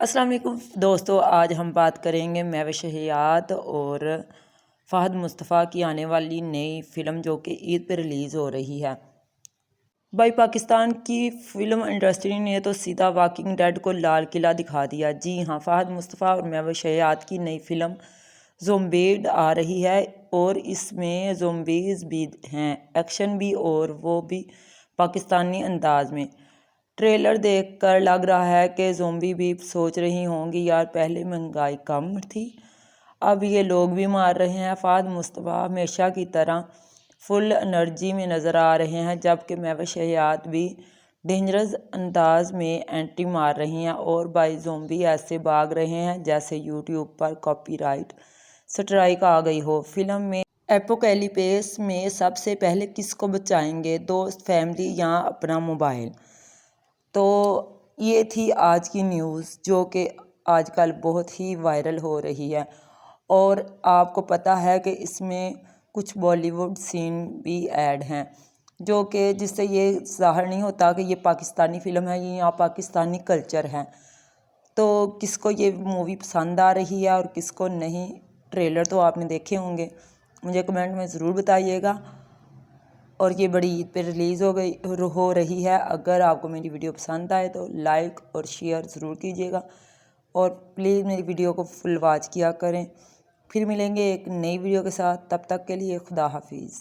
अस्सलाम वालेकुम दोस्तों, आज हम बात करेंगे महविश हयात और फ़हद मुस्तफ़ा की आने वाली नई फ़िल्म जो कि ईद पर रिलीज़ हो रही है। भाई पाकिस्तान की फ़िल्म इंडस्ट्री ने तो सीधा वॉकिंग डेड को लाल किला दिखा दिया। जी हाँ, फ़हद मुस्तफ़ा और महविश हयात की नई फ़िल्म ज़ोंबीड आ रही है और इसमें ज़ोंबीज़ भी हैं, एक्शन भी, और वो भी पाकिस्तानी अंदाज में। ट्रेलर देखकर लग रहा है कि ज़ोंबी भी सोच रही होंगी यार पहले महंगाई कम थी, अब ये लोग भी मार रहे हैं। फ़हद मुस्तफ़ा हमेशा की तरह फुल एनर्जी में नज़र आ रहे हैं, जबकि महविश हयात भी डेंजरस अंदाज में एंट्री मार रही हैं और बाई ज़ोंबी ऐसे भाग रहे हैं जैसे यूट्यूब पर कॉपीराइट स्ट्राइक आ गई हो। फिल्म में एपोकैलिप्स में सबसे पहले किसको बचाएंगे, दोस्त, फैमिली या अपना मोबाइल? तो ये थी आज की न्यूज़ जो कि आजकल बहुत ही वायरल हो रही है। और आपको पता है कि इसमें कुछ बॉलीवुड सीन भी ऐड हैं जो कि जिससे ये ज़ाहिर नहीं होता कि ये पाकिस्तानी फ़िल्म है, ये यहाँ पाकिस्तानी कल्चर है। तो किसको ये मूवी पसंद आ रही है और किसको नहीं, ट्रेलर तो आपने देखे होंगे, मुझे कमेंट में ज़रूर बताइएगा। और ये बड़ी ईद पे रिलीज़ हो रही है। अगर आपको मेरी वीडियो पसंद आए तो लाइक और शेयर ज़रूर कीजिएगा और प्लीज़ मेरी वीडियो को फुल वॉच किया करें। फिर मिलेंगे एक नई वीडियो के साथ, तब तक के लिए खुदा हाफिज़।